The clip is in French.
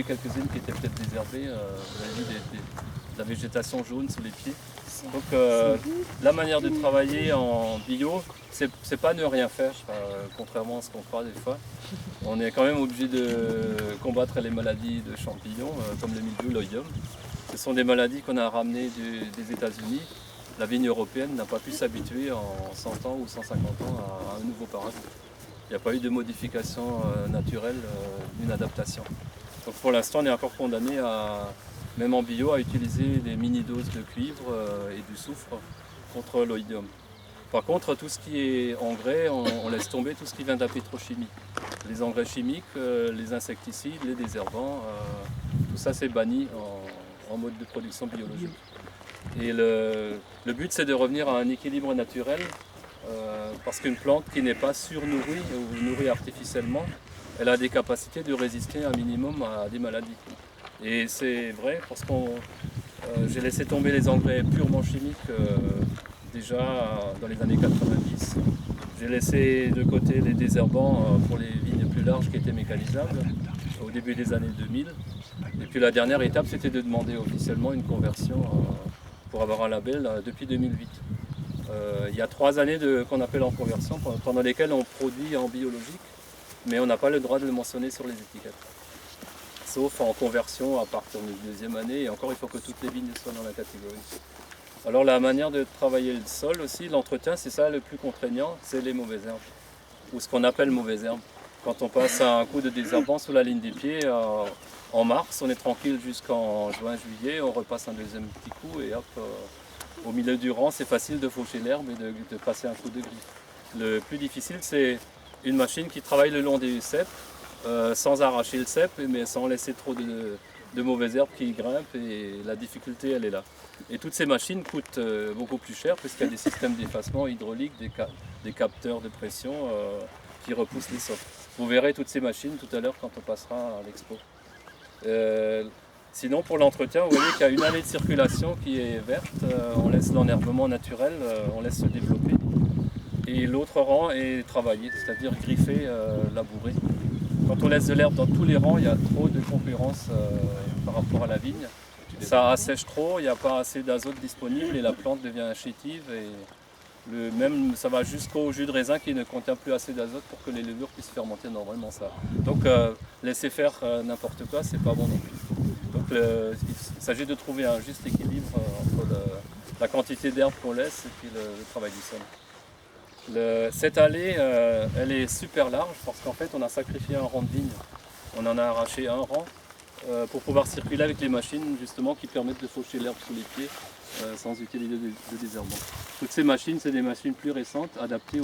vu quelques-unes qui étaient peut-être désherbées. Vous avez vu de la végétation jaune sous les pieds. Donc la manière de travailler en bio, c'est pas ne rien faire, contrairement à ce qu'on croit des fois. On est quand même obligé de combattre les maladies de champignons, comme le mildiou, l'oïdium. Ce sont des maladies qu'on a ramenées des États-Unis. La vigne européenne n'a pas pu s'habituer en 100 ans ou 150 ans à un nouveau parasite. Il n'y a pas eu de modification naturelle d'une adaptation. Donc pour l'instant, on est encore condamné même en bio, à utiliser des mini-doses de cuivre et du soufre contre l'oïdium. Par contre, tout ce qui est engrais, on laisse tomber tout ce qui vient de la pétrochimie. Les engrais chimiques, les insecticides, les désherbants, tout ça c'est banni en mode de production biologique. Et le but c'est de revenir à un équilibre naturel, parce qu'une plante qui n'est pas surnourrie ou nourrie artificiellement, elle a des capacités de résister un minimum à des maladies. Et c'est vrai parce que j'ai laissé tomber les engrais purement chimiques déjà dans les années 90. J'ai laissé de côté les désherbants pour les vignes plus larges qui étaient mécanisables au début des années 2000. Et puis la dernière étape, c'était de demander officiellement une conversion pour avoir un label depuis 2008. Il y a 3 années qu'on appelle en conversion, pendant lesquelles on produit en biologique, mais on n'a pas le droit de le mentionner sur les étiquettes. Sauf en conversion à partir de la 2e année, et encore il faut que toutes les vignes soient dans la catégorie. Alors la manière de travailler le sol aussi, l'entretien, c'est ça le plus contraignant, c'est les mauvaises herbes, ou ce qu'on appelle mauvaises herbes. Quand on passe un coup de désherbant sous la ligne des pieds, en mars, on est tranquille jusqu'en juin, juillet, on repasse un deuxième petit coup, et hop, au milieu du rang, c'est facile de faucher l'herbe et de passer un coup de griffe. Le plus difficile, c'est une machine qui travaille le long des ceps, sans arracher le cep, mais sans laisser trop de mauvaises herbes qui grimpent, et la difficulté elle est là. Et toutes ces machines coûtent beaucoup plus cher puisqu'il y a des systèmes d'effacement hydraulique, des capteurs de pression qui repoussent les sols. Vous verrez toutes ces machines tout à l'heure quand on passera à l'expo. Sinon pour l'entretien, vous voyez qu'il y a une allée de circulation qui est verte, on laisse l'enherbement naturel, on laisse se développer. Et l'autre rang est travaillé, c'est-à-dire griffé, labouré. Quand on laisse de l'herbe dans tous les rangs, il y a trop de concurrence par rapport à la vigne. Ça assèche trop, il n'y a pas assez d'azote disponible et la plante devient chétive. Et même ça va jusqu'au jus de raisin qui ne contient plus assez d'azote pour que les levures puissent fermenter normalement ça. Donc laisser faire n'importe quoi, c'est pas bon non plus. Donc il s'agit de trouver un juste équilibre entre la quantité d'herbe qu'on laisse et puis le travail du sol. Cette allée, elle est super large parce qu'en fait on a sacrifié un rang de vigne. On en a arraché un rang pour pouvoir circuler avec les machines justement qui permettent de faucher l'herbe sous les pieds sans utiliser de désherbant. Toutes ces machines, c'est des machines plus récentes adaptées au